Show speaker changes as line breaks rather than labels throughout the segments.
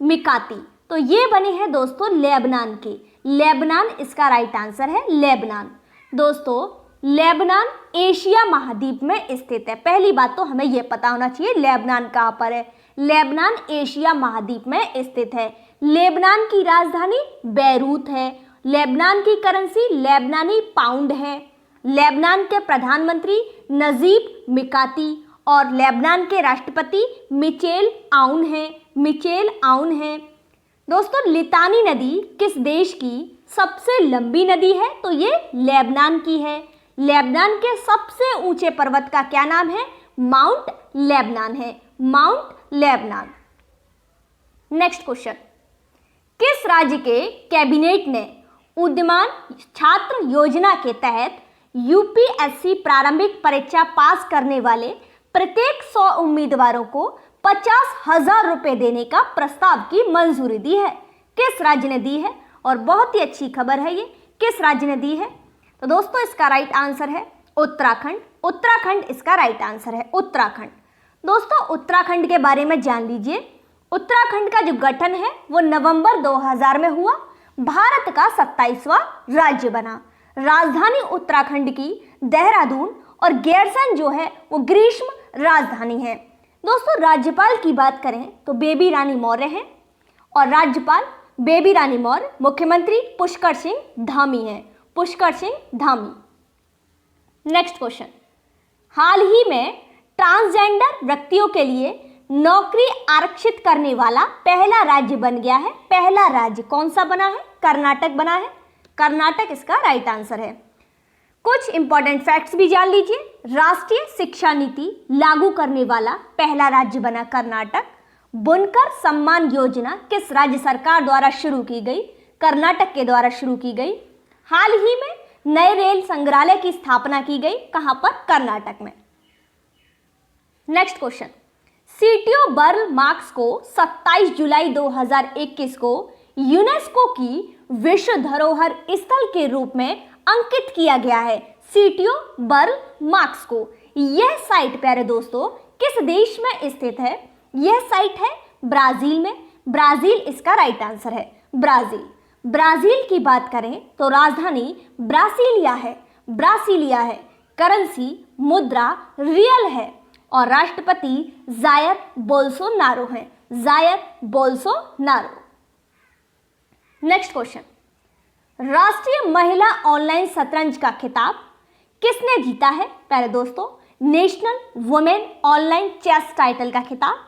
मिकाती। तो ये बने हैं दोस्तों लेबनान के। लेबनान इसका राइट आंसर है, लेबनान। दोस्तों लेबनान एशिया महाद्वीप में स्थित है। पहली बात तो हमें यह पता होना चाहिए लेबनान कहाँ पर है। लेबनान एशिया महाद्वीप में स्थित है। लेबनान की राजधानी बैरूत है। लेबनान की करेंसी लेबनानी पाउंड है। लेबनान के प्रधानमंत्री नजीब मिकाती और लेबनान के राष्ट्रपति मिचेल आउन हैं। दोस्तों लितानी नदी किस देश की सबसे लंबी नदी है? तो ये लेबनान की है। लेबनान के सबसे ऊंचे पर्वत का क्या नाम है? माउंट लेबनान है, माउंट लेबनान। नेक्स्ट क्वेश्चन, किस राज्य के कैबिनेट ने उद्यमान छात्र योजना के तहत यूपीएससी प्रारंभिक परीक्षा पास करने वाले प्रत्येक 100 उम्मीदवारों को 50,000 रुपए देने का प्रस्ताव की मंजूरी दी है? किस राज्य ने दी है? और बहुत ही अच्छी खबर है, ये किस राज्य ने दी है? तो दोस्तों इसका राइट आंसर है उत्तराखंड। उत्तराखंड इसका राइट आंसर है, उत्तराखंड। दोस्तों उत्तराखंड के बारे में जान लीजिए। उत्तराखंड का जो गठन है वो नवंबर 2000 में हुआ। भारत का 27वां राज्य बना। राजधानी उत्तराखंड की देहरादून और गैरसैंण जो है वो ग्रीष्म राजधानी है। दोस्तों राज्यपाल की बात करें तो बेबी रानी मौर्य हैं और राज्यपाल बेबी रानी मौर्य, मुख्यमंत्री पुष्कर सिंह धामी हैं, पुष्कर सिंह धामी। नेक्स्ट क्वेश्चन, हाल ही में ट्रांसजेंडर व्यक्तियों के लिए नौकरी आरक्षित करने वाला पहला राज्य बन गया है। पहला राज्य कौन सा बना है? कर्नाटक बना है। कर्नाटक इसका राइट आंसर है। कुछ इंपॉर्टेंट फैक्ट्स भी जान लीजिए। राष्ट्रीय शिक्षा नीति लागू करने वाला पहला राज्य बना कर्नाटक। बुनकर सम्मान योजना किस राज्य सरकार द्वारा शुरू की गई? कर्नाटक के द्वारा शुरू की गई। हाल ही में नए रेल संग्रहालय की स्थापना की गई, कहां पर? कर्नाटक में। नेक्स्ट क्वेश्चन, सीटीओ बर्ल मार्क्स को 27 जुलाई 2021 को यूनेस्को की विश्व धरोहर स्थल के रूप में अंकित किया गया है। सीटीओ बर्ल मार्क्स को। यह साइट प्यारे दोस्तों किस देश में स्थित है? यह साइट है ब्राजील में। ब्राजील इसका राइट आंसर है, ब्राजील। ब्राजील की बात करें तो राजधानी ब्रासिलिया है, ब्रासिलिया है। करेंसी मुद्रा रियल है और राष्ट्रपति जायर बोल्सोनारो हैं, जायर बोल्सोनारो। नेक्स्ट क्वेश्चन, राष्ट्रीय महिला ऑनलाइन शतरंज का खिताब किसने जीता है? प्यारे दोस्तों national women online chess title का खिताब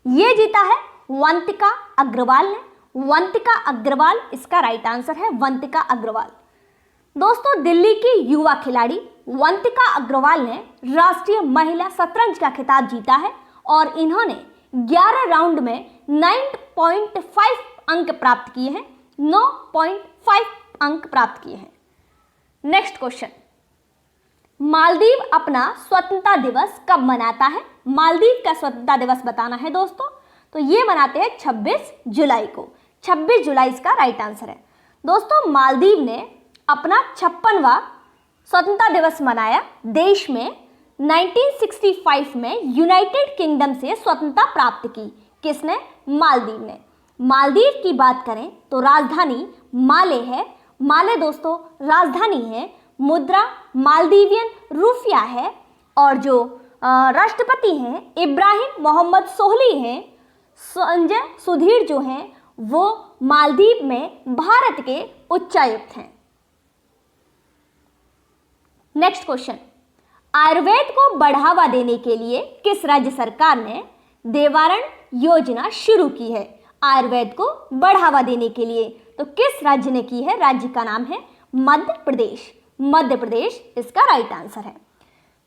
ये जीता है वंतिका अग्रवाल ने। वंतिका अग्रवाल इसका राइट आंसर है, वंतिका अग्रवाल। दोस्तों दिल्ली की युवा खिलाड़ी वंतिका अग्रवाल ने राष्ट्रीय महिला शतरंज का खिताब जीता है और इन्होंने 11 राउंड में 9.5 अंक प्राप्त किए हैं, 9.5 अंक प्राप्त किए हैं। नेक्स्ट क्वेश्चन, मालदीव अपना स्वतंत्रता दिवस कब मनाता है? मालदीव का स्वतंत्रता दिवस बताना है दोस्तों, तो ये मनाते हैं 26 जुलाई को। 26 जुलाई इसका राइट आंसर है। दोस्तों मालदीव ने अपना 56वां स्वतंत्रता दिवस मनाया। देश में 1965 में यूनाइटेड किंगडम से स्वतंत्रता प्राप्त की। किसने? मालदीव ने। मालदीव की बात करें तो राजधानी माले है। माले दोस्तों राजधानी है। मुद्रा मालदीवियन रुपया है और जो राष्ट्रपति हैं इब्राहिम मोहम्मद सोहली हैं। संजय सुधीर जो हैं वो मालदीव में भारत के उच्चायुक्त हैं। नेक्स्ट क्वेश्चन, आयुर्वेद को बढ़ावा देने के लिए किस राज्य सरकार ने देवारण योजना शुरू की है? आयुर्वेद को बढ़ावा देने के लिए तो किस राज्य ने की है? राज्य का नाम है मध्य प्रदेश। मध्य प्रदेश इसका राइट आंसर है।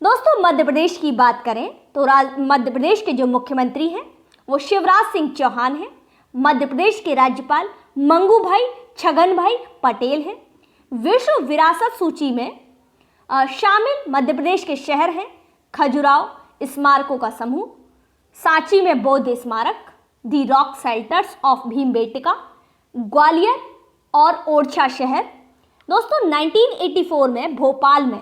दोस्तों मध्य प्रदेश की बात करें तो मध्य प्रदेश के जो मुख्यमंत्री हैं वो शिवराज सिंह चौहान हैं। मध्य प्रदेश के राज्यपाल मंगू भाई छगन भाई पटेल हैं। विश्व विरासत सूची में शामिल मध्य प्रदेश के शहर हैं खजुराहो स्मारकों का समूह, सांची में बौद्ध स्मारक, the rock shelters of Bhimbetka, Gwalior और ओरछा शहर। दोस्तों 1984 में भोपाल में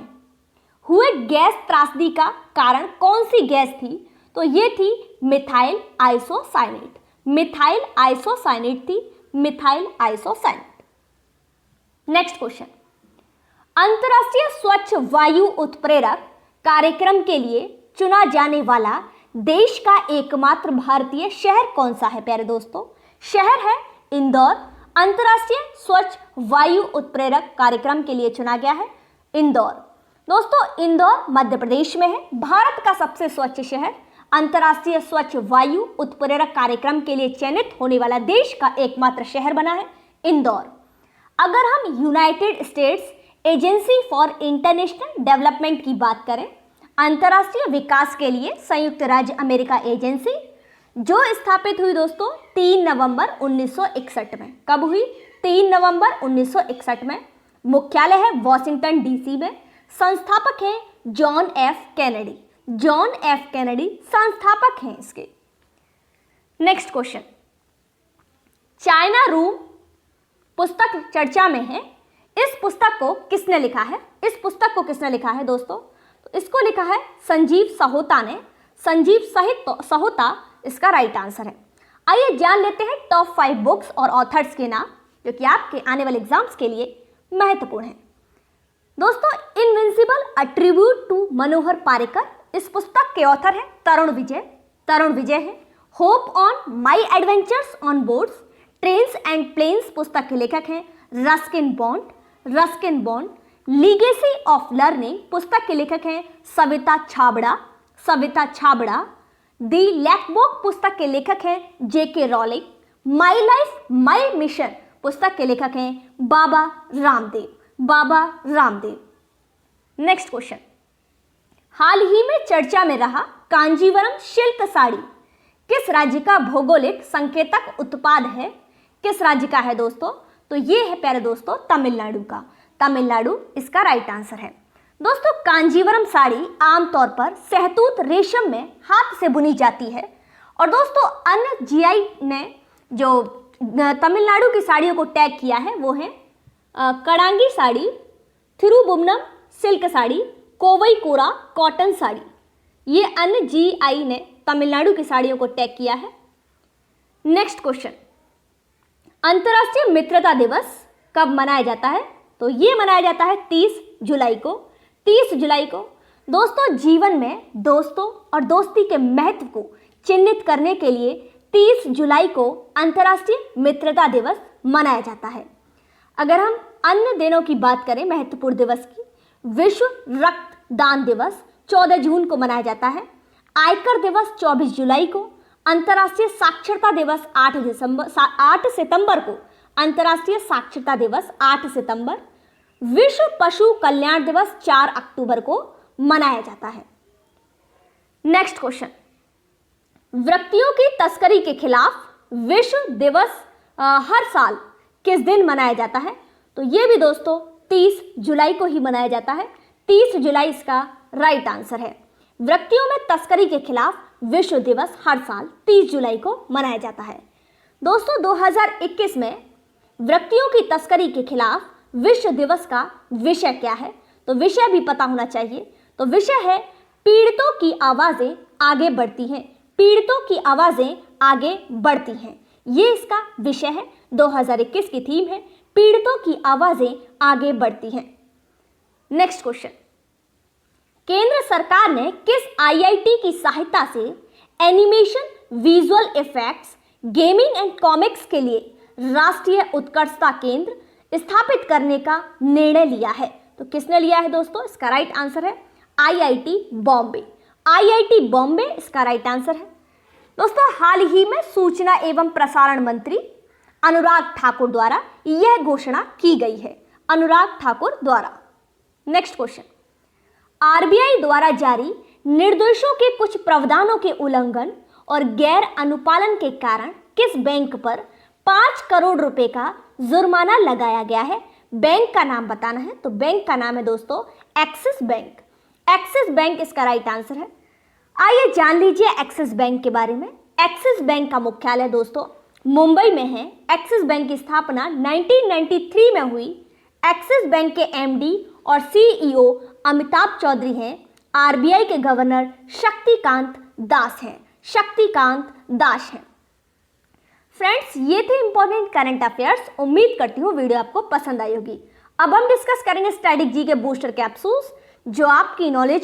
हुए गैस त्रासदी का कारण कौन सी गैस थी? तो ये थी मिथाइल आइसोसाइनेट। मिथाइल आइसोसाइनेट थी, मिथाइल आइसोसाइनेट। नेक्स्ट क्वेश्चन, अंतरराष्ट्रीय स्वच्छ वायु उत्प्रेरक कार्यक्रम के लिए चुना जाने वाला देश का एकमात्र भारतीय शहर कौन सा है प्यारे दोस्तों? शहर है इंदौर। अंतरराष्ट्रीय स्वच्छ वायु उत्प्रेरक कार्यक्रम के लिए चुना गया है इंदौर। दोस्तों इंदौर मध्य प्रदेश में है, भारत का सबसे स्वच्छ शहर। अंतरराष्ट्रीय स्वच्छ वायु उत्प्रेरक कार्यक्रम के लिए चयनित होने वाला देश का एकमात्र शहर बना है इंदौर। अगर हम United states agency for international development की बात करें, अंतरराष्ट्रीय विकास के लिए संयुक्त राज्य अमेरिका एजेंसी, जो स्थापित हुई दोस्तों 3 नवंबर 1961 में। कब हुई? 3 नवंबर 1961 में। मुख्यालय है वॉशिंगटन डीसी में। संस्थापक हैं John F Kennedy. John F Kennedy संस्थापक हैं इसके। नेक्स्ट क्वेश्चन, चाइना रूम पुस्तक चर्चा में है। इस पुस्तक को किसने लिखा है? इस पुस्तक को किसने लिखा है दोस्तों? तो इसको लिखा है संजीव सहोता ने। संजीव सहोता इसका राइट आंसर है। आइए जान लेते हैं टॉप 5 बुक्स और ऑथर्स के नाम, जो कि आपके आने वाले एग्जाम्स के लिए महत्वपूर्ण है। दोस्तों इनविंसिबल अ ट्रिब्यूट टू मनोहर पारिकर, इस पुस्तक के ऑथर है तरुण विजय। तरुण विजय है। Hop on my adventures on boards, trains and planes पुस्तक के लेखक हैं Ruskin Bond. Ruskin Bond. Legacy of learning पुस्तक के लेखक हैं सविता छाबड़ा। सविता छाबड़ा। दी लैकबुक पुस्तक के लेखक हैं J K Rowling. My life my mission पुस्तक के लेखक हैं बाबा रामदेव। बाबा रामदेव। नेक्स्ट क्वेश्चन, हाल ही में चर्चा में रहा कांजीवरम सिल्क साड़ी किस राज्य का भौगोलिक संकेतक उत्पाद है? किस राज्य का है दोस्तों? तो ये है प्यारे दोस्तों तमिलनाडु का। तमिलनाडु इसका राइट आंसर है। दोस्तों कांजीवरम साड़ी आमतौर पर सहतूत रेशम में हाथ से बुनी जाती है। और दोस्तों अन्य जीआई ने जो तमिलनाडु की साड़ियों को टैग किया है वो है कड़ांगी साड़ी, थिरुबुन्नम सिल्क साड़ी, कोवई कोरा कॉटन साड़ी। ये अन्य जीआई ने तमिलनाडु की साड़ियों को टैग किया है। नेक्स्ट क्वेश्चन, अंतर्राष्ट्रीय मित्रता दिवस कब मनाया जाता है? तो ये मनाया जाता है 30 जुलाई को। 30 जुलाई को। दोस्तों जीवन में दोस्तों और दोस्ती के महत्व को चिन्हित करने के लिए 30 जुलाई को अंतर्राष्ट्रीय मित्रता दिवस मनाया जाता है। अगर हम अन्य दिनों की बात करें महत्वपूर्ण दिवस की, विश्व रक्तदान दिवस 14 जून को मनाया जाता है। आयकर दिवस 24 जुलाई को। अंतर्राष्ट्रीय साक्षरता दिवस 8 सितंबर को। अंतर्राष्ट्रीय साक्षरता दिवस 8 सितंबर। विश्व पशु कल्याण दिवस 4 अक्टूबर को मनाया जाता है। नेक्स्ट क्वेश्चन, व्यक्तियों की तस्करी के खिलाफ विश्व दिवस हर साल किस दिन मनाया जाता है? तो ये भी दोस्तों 30 जुलाई को ही मनाया जाता है। 30 जुलाई इसका राइट आंसर है। व्यक्तियों में तस्करी के खिलाफ विश्व दिवस हर साल 30 जुलाई को मनाया जाता है। दोस्तों 2021 में व्यक्तियों की तस्करी के खिलाफ विश्व दिवस का विषय क्या है? तो विषय भी पता होना चाहिए। तो विषय है पीड़ितों की आवाजें आगे बढ़ती हैं। पीड़ितों की आवाजें आगे बढ़ती हैं, ये इसका विषय है। 2021 की थीम है पीड़ितों की आवाजें आगे बढ़ती हैं। नेक्स्ट क्वेश्चन, केंद्र सरकार ने किस आईआईटी की सहायता से animation, visual effects, gaming and comics के लिए राष्ट्रीय उत्कर्षता केंद्र स्थापित करने का निर्णय लिया है? तो किसने लिया है दोस्तों? इसका राइट आंसर है आईआईटी बॉम्बे। आईआईटी बॉम्बे इसका राइट आंसर है। दोस्तों हाल ही में सूचना एवं प्रसारण मंत्री अनुराग ठाकुर द्वारा यह घोषणा की गई है। अनुराग ठाकुर द्वारा। नेक्स्ट क्वेश्चन, आरबीआई द्वारा जारी निर्देशों के कुछ प्रावधानों के उल्लंघन और गैर अनुपालन के कारण किस बैंक पर 5 करोड़ रुपए का जुर्माना लगाया गया है? बैंक का नाम बताना है। तो बैंक का नाम है दोस्तों एक्सिस बैंक। एक्सिस बैंक इसका राइट आंसर है। आइए जान लीजिए एक्सिस बैंक के बारे में। एक्सिस बैंक का मुख्यालय दोस्तों मुंबई में है। एक्सिस बैंक की स्थापना 1993 में हुई। एक्सिस बैंक के एमडी और सीईओ अमिताभ चौधरी हैं। आरबीआई के गवर्नर शक्तिकांत दास हैं। शक्तिकांत दास हैं। फ्रेंड्स, ये थे इंपॉर्टेंट करंट अफेयर्स। उम्मीद करती हूँ वीडियो आपको पसंद आई होगी। अब हम डिस्कस करेंगे स्टैटिक जी के बूस्टर कैप्सूल्स, जो आपकी नॉलेज